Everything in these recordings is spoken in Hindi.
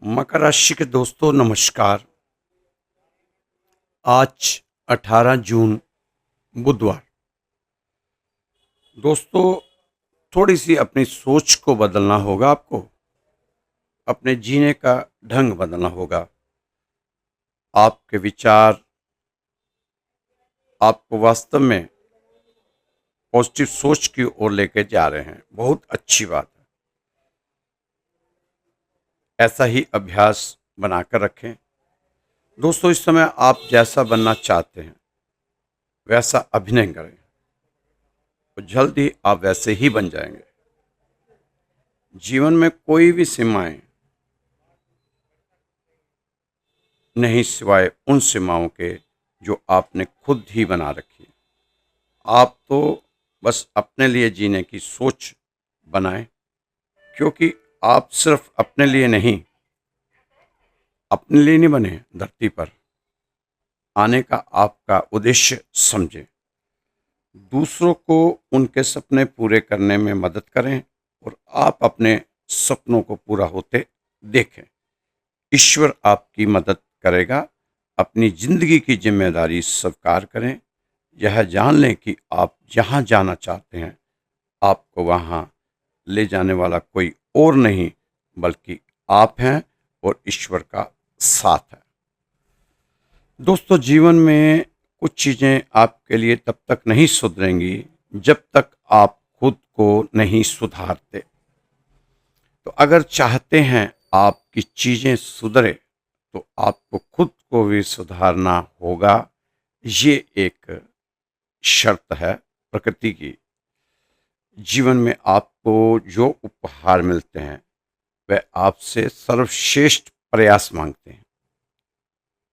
मकर राशि के दोस्तों नमस्कार। आज 18 जून बुधवार। दोस्तों, थोड़ी सी अपनी सोच को बदलना होगा आपको। अपने जीने का ढंग बदलना होगा। आपके विचार आपको वास्तव में पॉजिटिव सोच की ओर लेके जा रहे हैं। बहुत अच्छी बात है। ऐसा ही अभ्यास बनाकर रखें। दोस्तों, इस समय आप जैसा बनना चाहते हैं वैसा अभिनय करें, तो जल्द ही आप वैसे ही बन जाएंगे। जीवन में कोई भी सीमाएं नहीं सिवाय उन सीमाओं के जो आपने खुद ही बना रखी है। आप तो बस अपने लिए जीने की सोच बनाएं, क्योंकि आप सिर्फ अपने लिए नहीं बने। धरती पर आने का आपका उद्देश्य समझें। दूसरों को उनके सपने पूरे करने में मदद करें और आप अपने सपनों को पूरा होते देखें। ईश्वर आपकी मदद करेगा। अपनी जिंदगी की जिम्मेदारी स्वीकार करें। यह जान लें कि आप जहां जाना चाहते हैं आपको वहां ले जाने वाला कोई और नहीं बल्कि आप हैं और ईश्वर का साथ है। दोस्तों, जीवन में कुछ चीजें आपके लिए तब तक नहीं सुधरेंगी जब तक आप खुद को नहीं सुधारते। तो अगर चाहते हैं आपकी चीजें सुधरे तो आपको खुद को भी सुधारना होगा। ये एक शर्त है प्रकृति की। जीवन में आपको जो उपहार मिलते हैं वह आपसे सर्वश्रेष्ठ प्रयास मांगते हैं,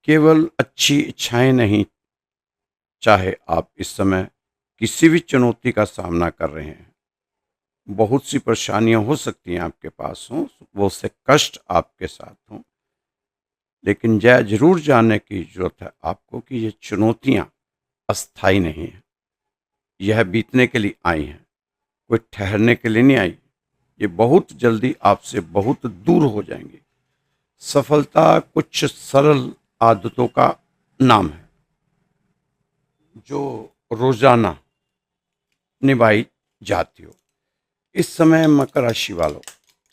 केवल अच्छी इच्छाएं नहीं। चाहे आप इस समय किसी भी चुनौती का सामना कर रहे हैं, बहुत सी परेशानियां हो सकती हैं आपके पास हों, बहुत से कष्ट आपके साथ हों, लेकिन यह जरूर जानने की जरूरत है आपको कि ये चुनौतियां अस्थाई नहीं है। यह बीतने के लिए आई हैं, कोई ठहरने के लिए नहीं आई। ये बहुत जल्दी आपसे बहुत दूर हो जाएंगी। सफलता कुछ सरल आदतों का नाम है जो रोजाना निभाई जाती हो। इस समय मकर राशि वालों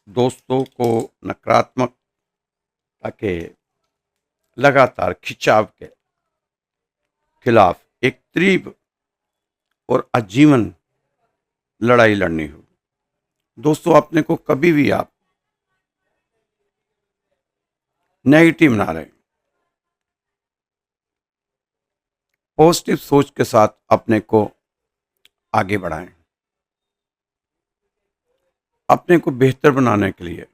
दोस्तों को नकारात्मकता के लगातार खिंचाव के खिलाफ एक तीव्र और आजीवन लड़ाई लड़नी हो। दोस्तों, अपने को कभी भी आप नेगेटिव ना रहें। पॉजिटिव सोच के साथ अपने को आगे बढ़ाएं। अपने को बेहतर बनाने के लिए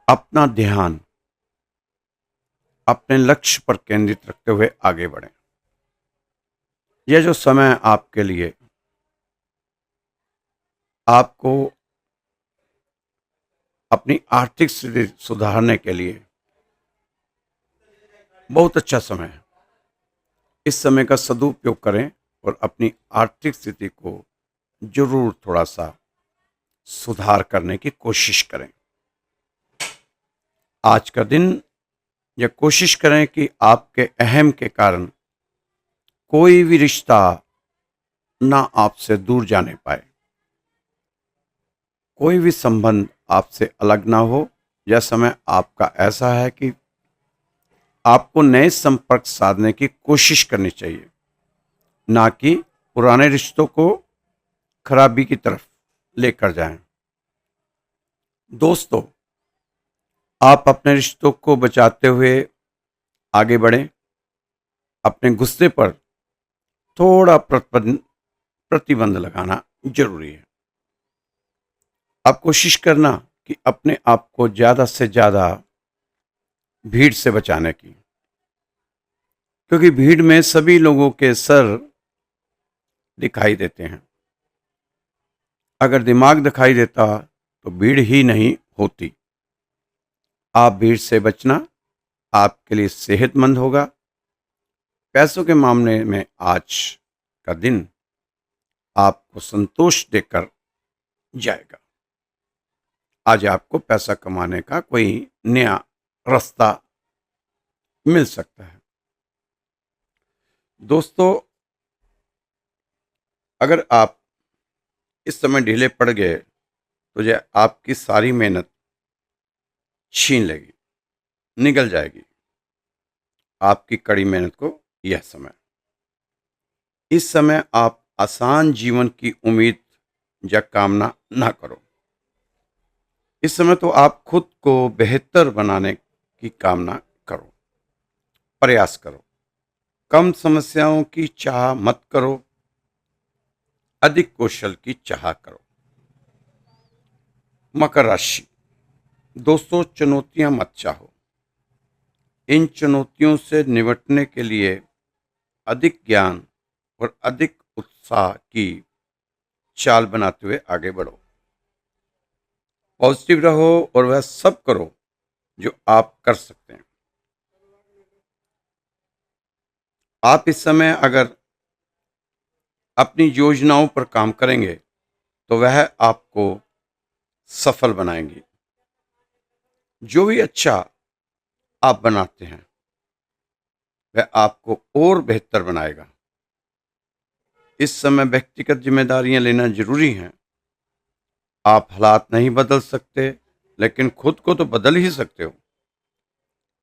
अपना ध्यान अपने लक्ष्य पर केंद्रित रखते हुए आगे बढ़ें। यह जो समय आपके लिए आपको अपनी आर्थिक स्थिति सुधारने के लिए बहुत अच्छा समय है। इस समय का सदुपयोग करें और अपनी आर्थिक स्थिति को जरूर थोड़ा सा सुधार करने की कोशिश करें। आज का दिन यह कोशिश करें कि आपके अहम के कारण कोई भी रिश्ता ना आपसे दूर जाने पाए, कोई भी संबंध आपसे अलग ना हो। यह समय आपका ऐसा है कि आपको नए संपर्क साधने की कोशिश करनी चाहिए, ना कि पुराने रिश्तों को खराबी की तरफ लेकर जाएं। दोस्तों, आप अपने रिश्तों को बचाते हुए आगे बढ़ें। अपने गुस्से पर थोड़ा प्रतिबंध लगाना जरूरी है। आप कोशिश करना कि अपने आप को ज्यादा से ज्यादा भीड़ से बचाने की, क्योंकि भीड़ में सभी लोगों के सर दिखाई देते हैं। अगर दिमाग दिखाई देता तो भीड़ ही नहीं होती। आप भीड़ से बचना आपके लिए सेहतमंद होगा। पैसों के मामले में आज का दिन आपको संतोष देकर जाएगा। आज आपको पैसा कमाने का कोई नया रास्ता मिल सकता है। दोस्तों, अगर आप इस समय ढीले पड़ गए तो यह आपकी सारी मेहनत छीन लेगी, निगल जाएगी आपकी कड़ी मेहनत को। यह समय, इस समय आप आसान जीवन की उम्मीद या कामना ना करो। इस समय तो आप खुद को बेहतर बनाने की कामना करो, प्रयास करो। कम समस्याओं की चाह मत करो, अधिक कौशल की चाह करो। मकर राशि, दोस्तों, चुनौतियां मत चाहो। इन चुनौतियों से निपटने के लिए अधिक ज्ञान और अधिक उत्साह की चाल बनाते हुए आगे बढ़ो। पॉजिटिव रहो और वह सब करो जो आप कर सकते हैं। आप इस समय अगर अपनी योजनाओं पर काम करेंगे तो वह आपको सफल बनाएंगी। जो भी अच्छा आप बनाते हैं वह आपको और बेहतर बनाएगा। इस समय व्यक्तिगत जिम्मेदारियां लेना जरूरी है। आप हालात नहीं बदल सकते, लेकिन खुद को तो बदल ही सकते हो।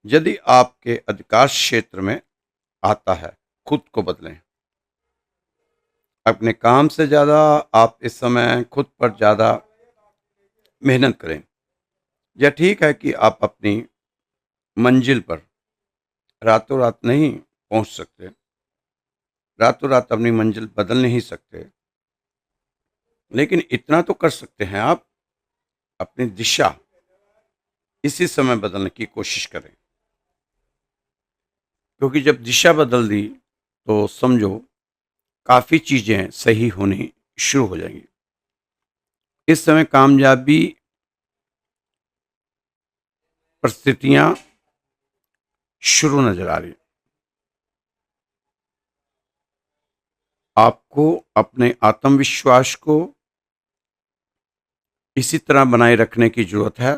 यदि आपके अधिकार क्षेत्र में आता है, खुद को बदलें। अपने काम से ज्यादा आप इस समय खुद पर ज्यादा मेहनत करें। यह ठीक है कि आप अपनी मंजिल पर रातों रात नहीं पहुंच सकते, रातों रात अपनी मंजिल बदल नहीं सकते, लेकिन इतना तो कर सकते हैं आप, अपनी दिशा इसी समय बदलने की कोशिश करें। क्योंकि जब दिशा बदल दी तो समझो काफी चीजें सही होनी शुरू हो जाएंगी। इस समय कामयाबी परिस्थितियां शुरू नजर आ रही। आपको अपने आत्मविश्वास को इसी तरह बनाए रखने की जरूरत है।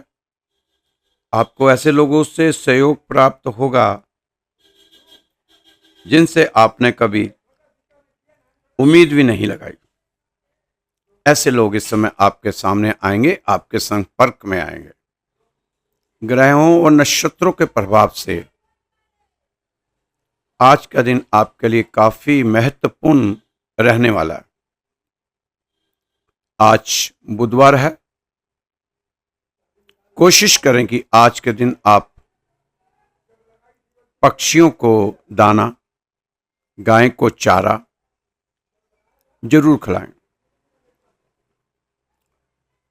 आपको ऐसे लोगों से सहयोग प्राप्त होगा जिनसे आपने कभी उम्मीद भी नहीं लगाई। ऐसे लोग इस समय आपके सामने आएंगे, आपके संपर्क में आएंगे। ग्रहों और नक्षत्रों के प्रभाव से आज का दिन आपके लिए काफी महत्वपूर्ण रहने वाला है। आज बुधवार है। कोशिश करें कि आज के दिन आप पक्षियों को दाना, गाय को चारा जरूर खिलाएं।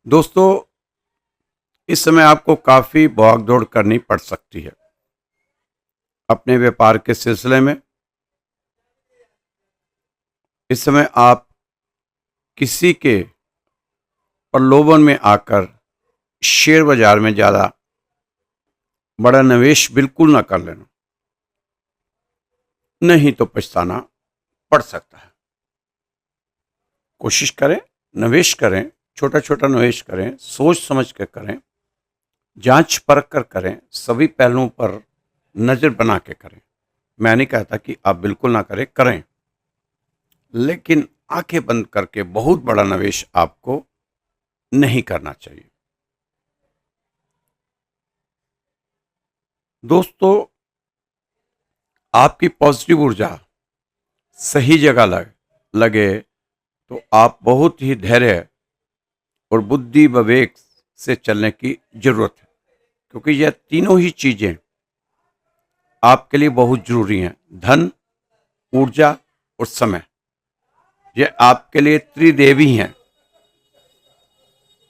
दोस्तों, इस समय आपको काफी भागदौड़ करनी पड़ सकती है अपने व्यापार के सिलसिले में। इस समय आप किसी के प्रलोभन में आकर शेयर बाजार में ज्यादा बड़ा निवेश बिल्कुल ना कर लेना, नहीं तो पछताना पड़ सकता है। कोशिश करें, निवेश करें, छोटा छोटा निवेश करें, सोच समझ कर करें, जांच परख कर करें, सभी पहलुओं पर नजर बना के करें। मैं नहीं कहता कि आप बिल्कुल ना करें, करें, लेकिन आंखें बंद करके बहुत बड़ा निवेश आपको नहीं करना चाहिए। दोस्तों, आपकी पॉजिटिव ऊर्जा सही जगह लगे तो आप बहुत ही धैर्य और बुद्धि विवेक से चलने की जरूरत है। क्योंकि यह तीनों ही चीजें आपके लिए बहुत जरूरी हैं। धन, ऊर्जा और समय, यह आपके लिए त्रिदेवी हैं।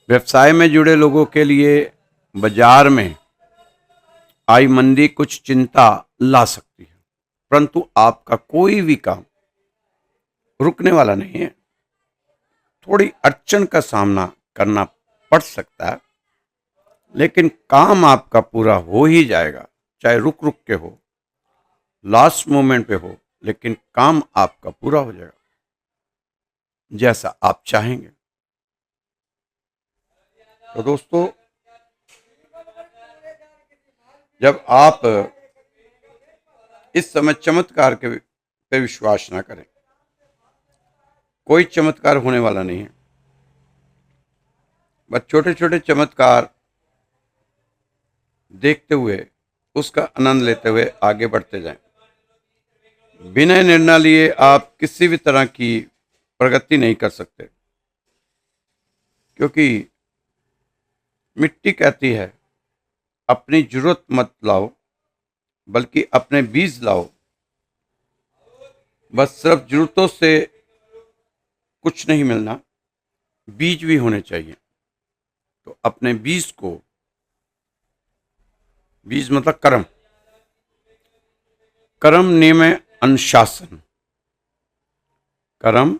व्यवसाय में जुड़े लोगों के लिए बाजार में आई मंदी कुछ चिंता ला सकती है, परंतु आपका कोई भी काम रुकने वाला नहीं है। थोड़ी अड़चन का सामना करना पड़ सकता है, लेकिन काम आपका पूरा हो ही जाएगा, चाहे रुक रुक के हो, लास्ट मोमेंट पे हो, लेकिन काम आपका पूरा हो जाएगा जैसा आप चाहेंगे। तो दोस्तों, जब आप इस समय चमत्कार के पे विश्वास ना करें, कोई चमत्कार होने वाला नहीं है। बस छोटे छोटे चमत्कार देखते हुए, उसका आनंद लेते हुए आगे बढ़ते जाएं। बिना निर्णय लिए आप किसी भी तरह की प्रगति नहीं कर सकते, क्योंकि मिट्टी कहती है अपनी जरूरत मत लाओ, बल्कि अपने बीज लाओ। बस सिर्फ जरूरतों से कुछ नहीं मिलना, बीज भी होने चाहिए। तो अपने बीज को, बीज मतलब कर्म, कर्म नियम अनुशासन, कर्म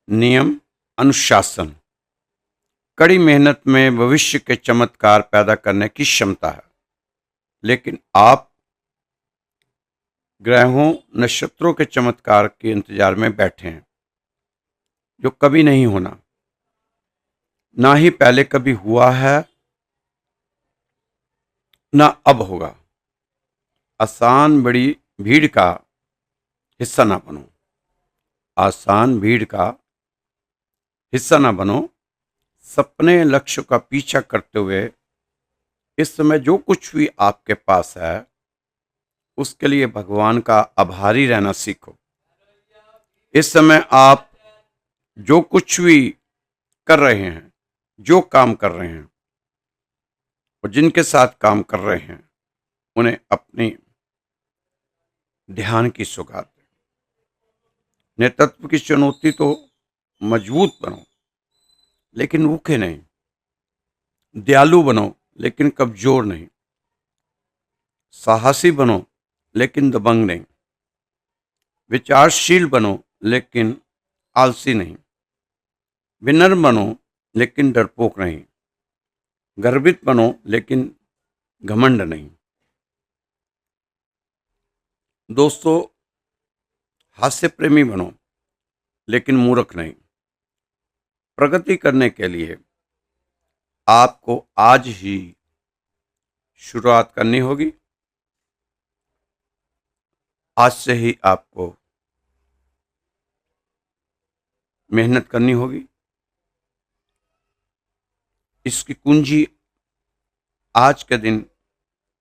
नियम अनुशासन, कड़ी मेहनत में भविष्य के चमत्कार पैदा करने की क्षमता है। लेकिन आप ग्रहों नक्षत्रों के चमत्कार के इंतजार में बैठे हैं, जो कभी नहीं होना, ना ही पहले कभी हुआ है, ना अब होगा। आसान बड़ी भीड़ का हिस्सा ना बनो, आसान भीड़ का हिस्सा ना बनो। सपने लक्ष्य का पीछा करते हुए इस समय जो कुछ भी आपके पास है, उसके लिए भगवान का आभारी रहना सीखो। इस समय आप जो कुछ भी कर रहे हैं, जो काम कर रहे हैं और जिनके साथ काम कर रहे हैं, उन्हें अपनी ध्यान की सौगात दें। नेतृत्व की चुनौती तो मजबूत बनो, लेकिन भूखे नहीं। दयालु बनो, लेकिन कमजोर नहीं। साहसी बनो, लेकिन दबंग नहीं। विचारशील बनो, लेकिन आलसी नहीं। विनम्र बनो, लेकिन डरपोक नहीं। गर्वित बनो, लेकिन घमंड नहीं। दोस्तों, हास्य प्रेमी बनो, लेकिन मूर्ख नहीं। प्रगति करने के लिए आपको आज ही शुरुआत करनी होगी। आज से ही आपको मेहनत करनी होगी। इसकी कुंजी आज के दिन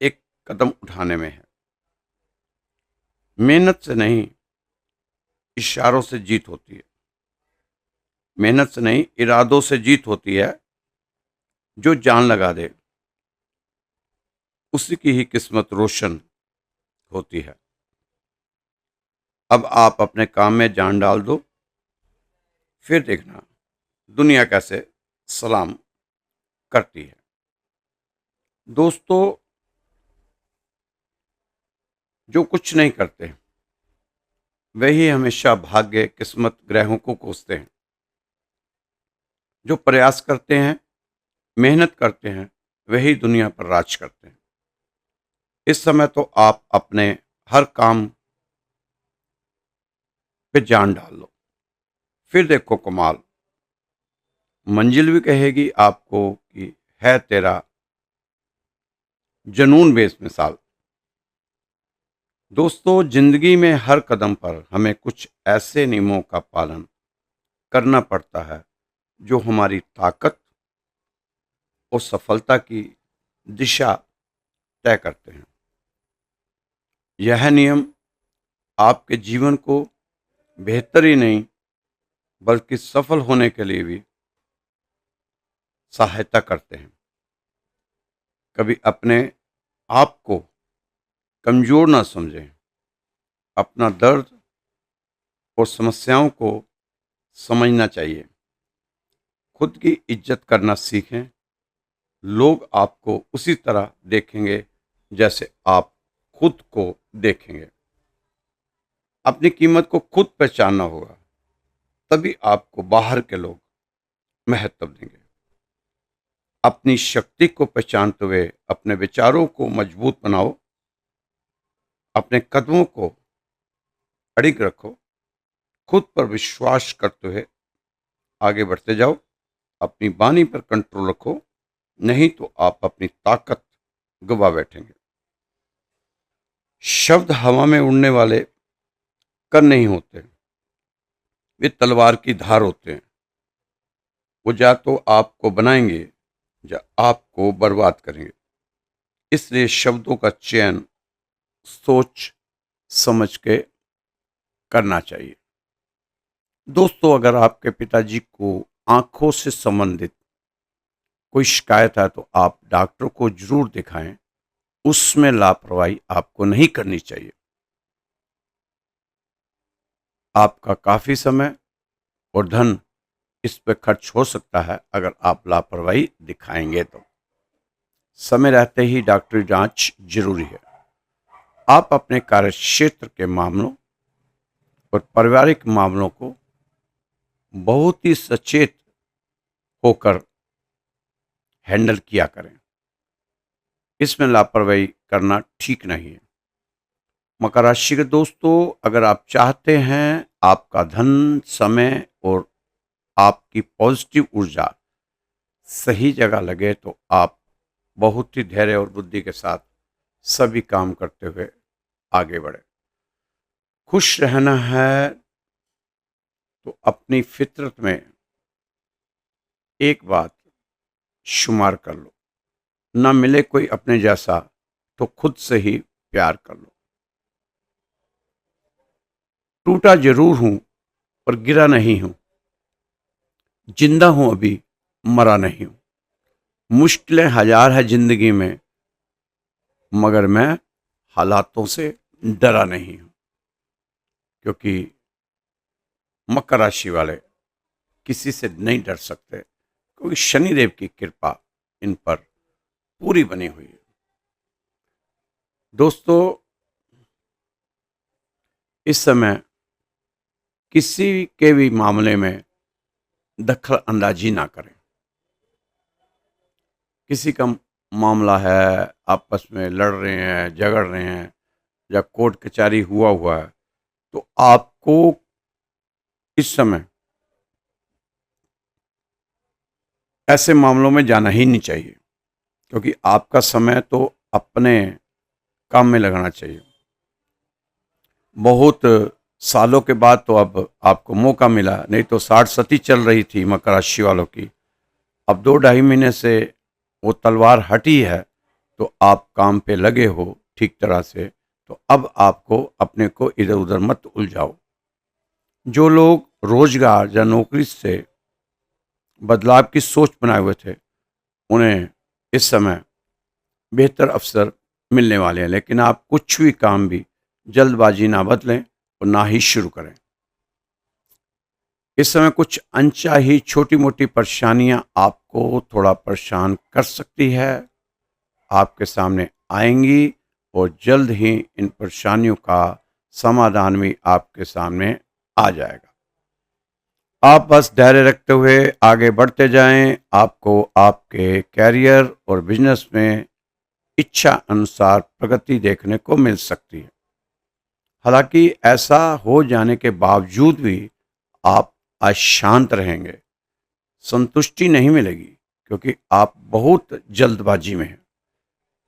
एक कदम उठाने में है। मेहनत से नहीं, इशारों से जीत होती है। मेहनत से नहीं, इरादों से जीत होती है। जो जान लगा दे, उसी की ही किस्मत रोशन होती है। अब आप अपने काम में जान डाल दो, फिर देखना दुनिया कैसे सलाम करती है। दोस्तों, जो कुछ नहीं करते, वही हमेशा भाग्य किस्मत ग्रहों को कोसते हैं। जो प्रयास करते हैं, मेहनत करते हैं, वही दुनिया पर राज करते हैं। इस समय तो आप अपने हर काम पे जान डाल लो, फिर देखो कमाल। मंजिल भी कहेगी आपको कि है तेरा जनून बेमिसाल। दोस्तों, जिंदगी में हर कदम पर हमें कुछ ऐसे नियमों का पालन करना पड़ता है जो हमारी ताकत और सफलता की दिशा तय करते हैं। यह नियम आपके जीवन को बेहतर ही नहीं, बल्कि सफल होने के लिए भी सहायता करते हैं। कभी अपने आप को कमजोर ना समझें। अपना दर्द और समस्याओं को समझना चाहिए। खुद की इज्जत करना सीखें। लोग आपको उसी तरह देखेंगे जैसे आप खुद को देखेंगे। अपनी कीमत को खुद पहचानना होगा, तभी आपको बाहर के लोग महत्व देंगे। अपनी शक्ति को पहचानते हुए अपने विचारों को मजबूत बनाओ। अपने कदमों को अड़िग रखो। खुद पर विश्वास करते हुए आगे बढ़ते जाओ। अपनी वाणी पर कंट्रोल रखो, नहीं तो आप अपनी ताकत गवा बैठेंगे। शब्द हवा में उड़ने वाले कण नहीं होते, वे तलवार की धार होते हैं। वो या तो आपको बनाएंगे या आपको बर्बाद करेंगे। इसलिए शब्दों का चयन सोच समझ के करना चाहिए। दोस्तों, अगर आपके पिताजी को आंखों से संबंधित कोई शिकायत है तो आप डॉक्टर को जरूर दिखाएं। उसमें लापरवाही आपको नहीं करनी चाहिए। आपका काफी समय और धन इस पे खर्च हो सकता है अगर आप लापरवाही दिखाएंगे तो। समय रहते ही डॉक्टरी जांच जरूरी है। आप अपने कार्य क्षेत्र के मामलों और पारिवारिक मामलों को बहुत ही सचेत होकर हैंडल किया करें। इसमें लापरवाही करना ठीक नहीं है। मकर राशि के दोस्तों, अगर आप चाहते हैं आपका धन, समय और आपकी पॉजिटिव ऊर्जा सही जगह लगे तो आप बहुत ही धैर्य और बुद्धि के साथ सभी काम करते हुए आगे बढ़े। खुश रहना है तो अपनी फितरत में एक बात शुमार कर लो, ना मिले कोई अपने जैसा तो खुद से ही प्यार कर लो। टूटा जरूर हूं पर गिरा नहीं हूं, जिंदा हूं अभी मरा नहीं हूं। मुश्किलें हजार है जिंदगी में मगर मैं हालातों से डरा नहीं हूं, क्योंकि मकर राशि वाले किसी से नहीं डर सकते, क्योंकि शनिदेव की कृपा इन पर पूरी बनी हुई है। दोस्तों, इस समय किसी के भी मामले में दखल अंदाजी ना करें। किसी का मामला है, आपस में लड़ रहे हैं, झगड़ रहे हैं या कोर्ट कचहरी हुआ है, तो आपको इस समय ऐसे मामलों में जाना ही नहीं चाहिए, क्योंकि आपका समय तो अपने काम में लगाना चाहिए। बहुत सालों के बाद तो अब आपको मौका मिला, नहीं तो 60 सती चल रही थी मकर राशि वालों की। अब 2-2.5 महीने से वो तलवार हटी है तो आप काम पे लगे हो ठीक तरह से। तो अब आपको अपने को इधर उधर मत उलझाओ। जो लोग रोजगार या नौकरी से बदलाव की सोच बनाए हुए थे, उन्हें इस समय बेहतर अवसर मिलने वाले हैं, लेकिन आप कुछ भी काम भी जल्दबाजी ना बदलें और ना ही शुरू करें। इस समय कुछ अनचाही छोटी मोटी परेशानियां आपको थोड़ा परेशान कर सकती है, आपके सामने आएंगी और जल्द ही इन परेशानियों का समाधान भी आपके सामने आ जाएगा। आप बस धैर्य रखते हुए आगे बढ़ते जाएं। आपको आपके कैरियर और बिजनेस में इच्छा अनुसार प्रगति देखने को मिल सकती है। हालांकि ऐसा हो जाने के बावजूद भी आप अशांत रहेंगे, संतुष्टि नहीं मिलेगी, क्योंकि आप बहुत जल्दबाजी में हैं।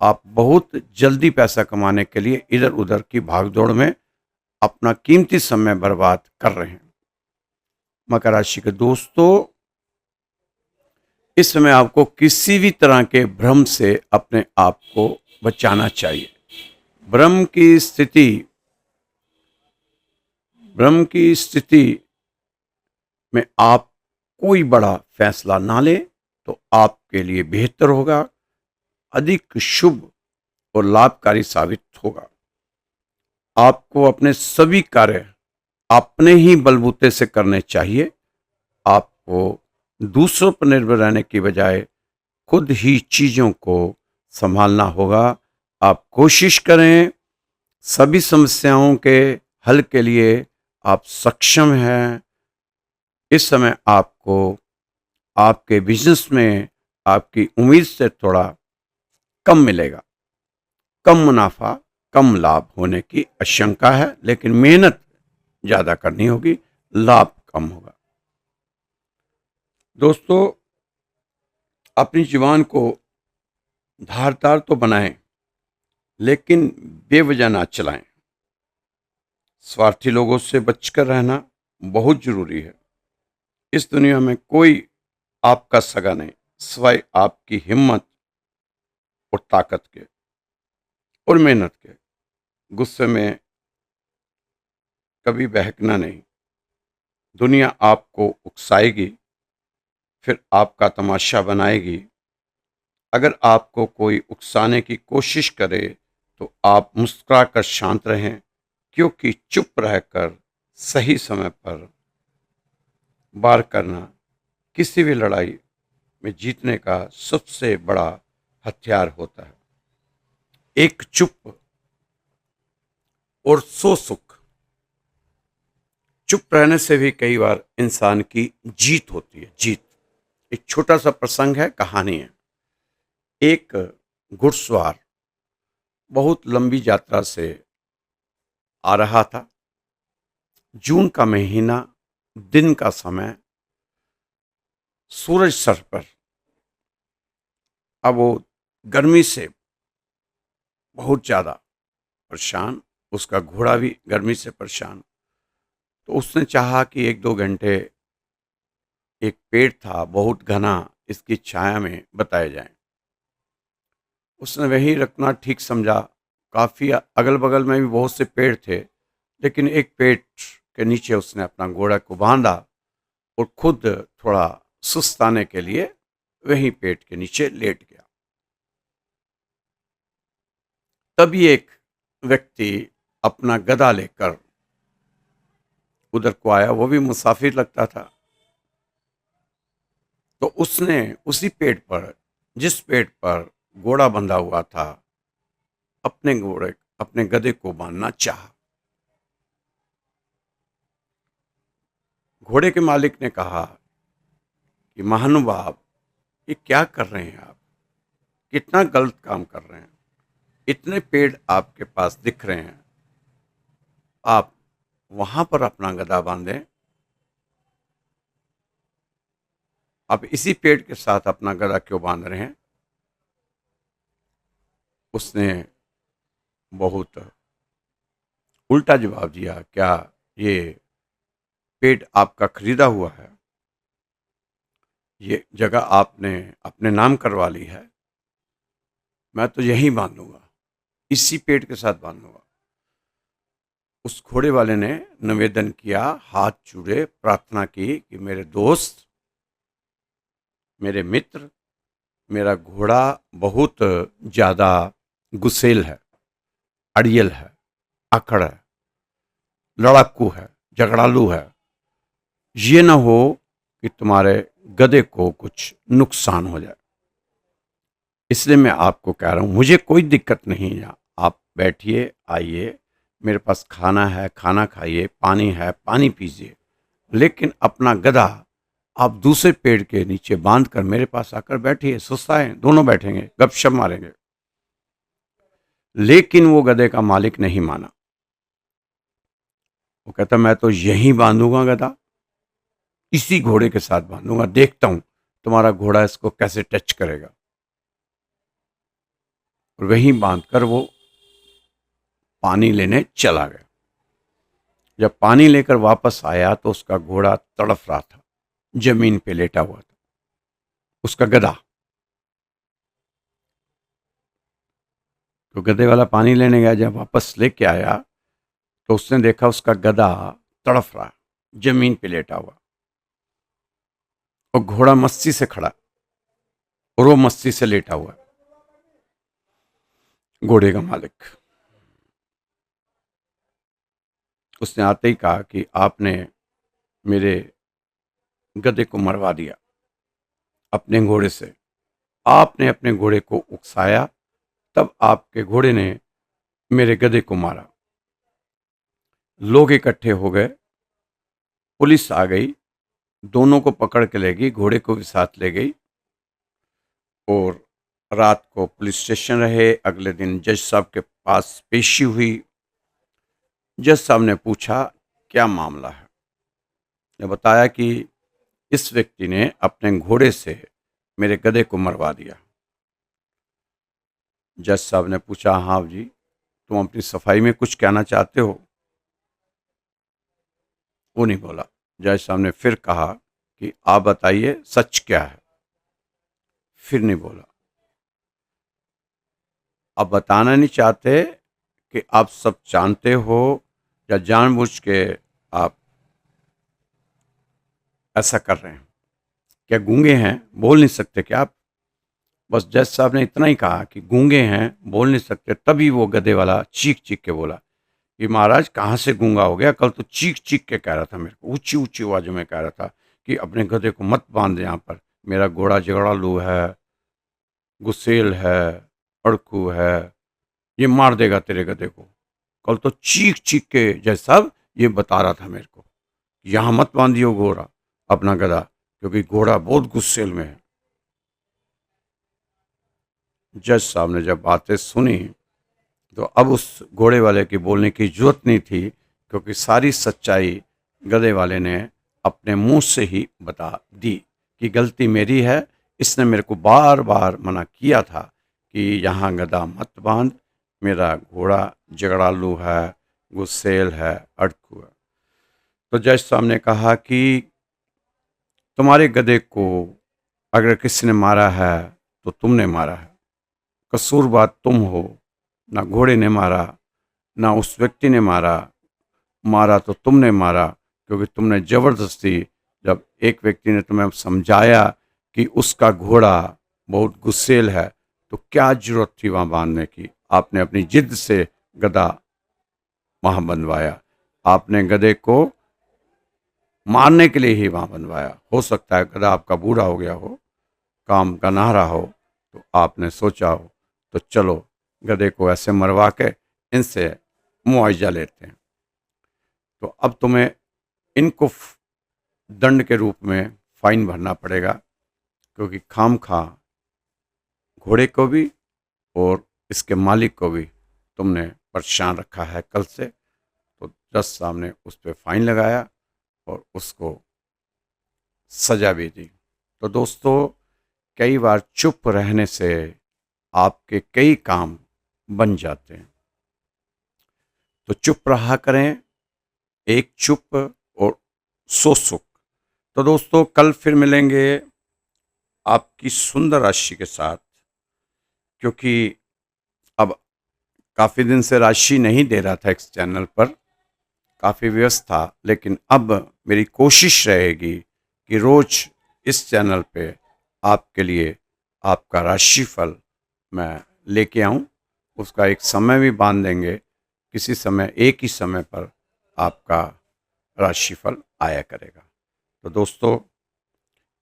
आप बहुत जल्दी पैसा कमाने के लिए इधर उधर की भागदौड़ में अपना कीमती समय बर्बाद कर रहे हैं। मकर राशि के दोस्तों, इस समय आपको किसी भी तरह के भ्रम से अपने आप को बचाना चाहिए। भ्रम की स्थिति में आप कोई बड़ा फैसला ना लें तो आपके लिए बेहतर होगा, अधिक शुभ और लाभकारी साबित होगा। आपको अपने सभी कार्य अपने ही बलबूते से करने चाहिए। आपको दूसरों पर निर्भर रहने की बजाय खुद ही चीजों को संभालना होगा। आप कोशिश करें, सभी समस्याओं के हल के लिए आप सक्षम हैं। इस समय आपको आपके बिजनेस में आपकी उम्मीद से थोड़ा कम मिलेगा। कम मुनाफा, कम लाभ होने की आशंका है, लेकिन मेहनत ज्यादा करनी होगी, लाभ कम होगा। दोस्तों, अपनी जुबान को धारदार तो बनाएं, लेकिन बेवजह ना चलाएं। स्वार्थी लोगों से बचकर रहना बहुत जरूरी है। इस दुनिया में कोई आपका सगा नहीं, सिवाय आपकी हिम्मत और ताकत के और मेहनत के। गुस्से में कभी बहकना नहीं। दुनिया आपको उकसाएगी, फिर आपका तमाशा बनाएगी। अगर आपको कोई उकसाने की कोशिश करे तो आप मुस्कुराकर शांत रहें, क्योंकि चुप रहकर सही समय पर वार करना किसी भी लड़ाई में जीतने का सबसे बड़ा हथियार होता है। एक चुप और सो सुख। चुप रहने से भी कई बार इंसान की जीत होती है, जीत। एक छोटा सा प्रसंग है, कहानी है। एक घुड़सवार बहुत लंबी यात्रा से आ रहा था। जून का महीना, दिन का समय, सूरज सर पर। अब वो गर्मी से बहुत ज्यादा परेशान, उसका घोड़ा भी गर्मी से परेशान। तो उसने चाहा कि एक दो घंटे एक पेड़ था बहुत घना, इसकी छाया में बताए जाएं। उसने वहीं रखना ठीक समझा। काफी अगल बगल में भी बहुत से पेड़ थे, लेकिन एक पेड़ के नीचे उसने अपना घोड़ा को बांधा और खुद थोड़ा सुस्ताने के लिए वहीं पेड़ के नीचे लेट गया। तभी एक व्यक्ति अपना गदा लेकर उधर को आया। वो भी मुसाफिर लगता था। तो उसने उसी पेड़ पर, जिस पेड़ पर घोड़ा बंधा हुआ था, अपने गधे को बांधना चाहा। घोड़े के मालिक ने कहा कि महानुभाव, ये क्या कर रहे हैं आप? कितना गलत काम कर रहे हैं। इतने पेड़ आपके पास दिख रहे हैं, आप वहां पर अपना गधा बांधें। आप इसी पेड़ के साथ अपना गधा क्यों बांध रहे हैं? उसने बहुत उल्टा जवाब दिया, क्या ये पेड़ आपका खरीदा हुआ है? ये जगह आपने अपने नाम करवा ली है। मैं तो यहीं बांधूंगा, इसी पेड़ के साथ बांधूंगा। उस घोड़े वाले ने निवेदन किया, हाथ जोड़े, प्रार्थना की कि मेरे दोस्त, मेरे मित्र, मेरा घोड़ा बहुत ज्यादा गुस्सेल है, अड़ियल है, आकड़ है, लड़ाकू है, झगड़ालू है। ये ना हो कि तुम्हारे गधे को कुछ नुकसान हो जाए। इसलिए मैं आपको कह रहा हूं, मुझे कोई दिक्कत नहीं है। आप बैठिए, आइए, मेरे पास खाना है, खाना खाइए, पानी है, पानी पीजिए। लेकिन अपना गधा आप दूसरे पेड़ के नीचे बांध कर मेरे पास आकर बैठिए, सुस्ताएं, दोनों बैठेंगे, गपशप मारेंगे। लेकिन वो गधे का मालिक नहीं माना। वो कहता, मैं तो यहीं बांधूंगा गधा, इसी घोड़े के साथ बांधूंगा, देखता हूं तुम्हारा घोड़ा इसको कैसे टच करेगा। और वहीं बांधकर वो पानी लेने चला गया। जब पानी लेकर वापस आया तो उसका घोड़ा तड़फ रहा था, जमीन पे लेटा हुआ था, उसका गधा। तो गधे वाला पानी लेने गया, जब वापस लेके आया तो उसने देखा उसका गधा तड़फ रहा, जमीन पे लेटा हुआ, और घोड़ा मस्ती से खड़ा और वो मस्ती से लेटा हुआ। घोड़े का मालिक, उसने आते ही कहा कि आपने मेरे गधे को मरवा दिया अपने घोड़े से। आपने अपने घोड़े को उकसाया, तब आपके घोड़े ने मेरे गधे को मारा। लोग इकट्ठे हो गए, पुलिस आ गई, दोनों को पकड़ के ले गई, घोड़े को भी साथ ले गई। और रात को पुलिस स्टेशन रहे। अगले दिन जज साहब के पास पेशी हुई। जज साहब ने पूछा, क्या मामला है? ने बताया कि इस व्यक्ति ने अपने घोड़े से मेरे गधे को मरवा दिया। जज साहब ने पूछा, हाँ जी, तुम अपनी सफाई में कुछ कहना चाहते हो? वो नहीं बोला। जज साहब ने फिर कहा कि आप बताइए सच क्या है? फिर नहीं बोला। आप बताना नहीं चाहते कि आप सब जानते हो, या जानबूझ के आप ऐसा कर रहे हैं? क्या गूंगे हैं, बोल नहीं सकते क्या आप? बस जज साहब ने इतना ही कहा कि गूंगे हैं, बोल नहीं सकते। तभी वो गधे वाला चीख चीख के बोला कि महाराज कहाँ से गूंगा हो गया, कल तो चीख चीख के कह रहा था मेरे को, ऊंची ऊंची आवाज़ों में कह रहा था कि अपने गधे को मत बांध यहाँ पर, मेरा घोड़ा झगड़ालू है, गुस्सेल है, अड़कू है, ये मार देगा तेरे गधे को। कल तो चीख चीख के जज साहब ये बता रहा था मेरे को, यहाँ मत बांधियो घोड़ा, अपना गधा, क्योंकि घोड़ा बहुत गुस्सेल में है। जज साहब ने जब बातें सुनी तो अब उस घोड़े वाले की बोलने की जरूरत नहीं थी, क्योंकि सारी सच्चाई गधे वाले ने अपने मुंह से ही बता दी कि गलती मेरी है, इसने मेरे को बार बार मना किया था कि यहाँ गधा मत बांध, मेरा घोड़ा झगड़ालू है, गुस्सेल है, अड़कू है। तो जज साहब ने कहा कि तुम्हारे गधे को अगर किसी ने मारा है तो तुमने मारा है, कसूरवार तुम हो, ना घोड़े ने मारा, ना उस व्यक्ति ने मारा, मारा तो तुमने मारा, क्योंकि तुमने ज़बरदस्ती, जब एक व्यक्ति ने तुम्हें समझाया कि उसका घोड़ा बहुत गुस्सेल है, तो क्या जरूरत थी वहाँ बांधने की? आपने अपनी जिद से गधा वहाँ बंधवाया, आपने गधे को मारने के लिए ही वहाँ बंधवाया। हो सकता है गधा आपका बूढ़ा हो गया हो, काम का ना रहा हो, तो आपने सोचा हो तो चलो गधे को ऐसे मरवा के इनसे मुआवजा लेते हैं। तो अब तुम्हें इनको दंड के रूप में फाइन भरना पड़ेगा, क्योंकि खाम खा घोड़े को भी और इसके मालिक को भी तुमने परेशान रखा है कल से। तो जज साहब ने उस पर फाइन लगाया और उसको सजा भी दी। तो दोस्तों, कई बार चुप रहने से आपके कई काम बन जाते हैं, तो चुप रहा करें, एक चुप और सो सुख। तो दोस्तों, कल फिर मिलेंगे आपकी सुंदर राशि के साथ, क्योंकि अब काफ़ी दिन से राशि नहीं दे रहा था इस चैनल पर, काफ़ी व्यस्त था, लेकिन अब मेरी कोशिश रहेगी कि रोज़ इस चैनल पे आपके लिए आपका राशिफल मैं लेके आऊँ। उसका एक समय भी बांध देंगे, किसी समय एक ही समय पर आपका राशिफल आया करेगा। तो दोस्तों,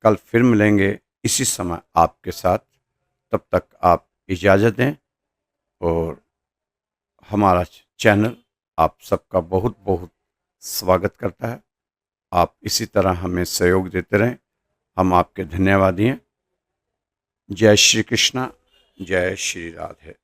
कल फिर मिलेंगे इसी समय आपके साथ। तब तक आप इजाज़त दें, और हमारा चैनल आप सबका बहुत बहुत स्वागत करता है। आप इसी तरह हमें सहयोग देते रहें, हम आपके धन्यवादी हैं। जय श्री कृष्णा, जय श्री राधे।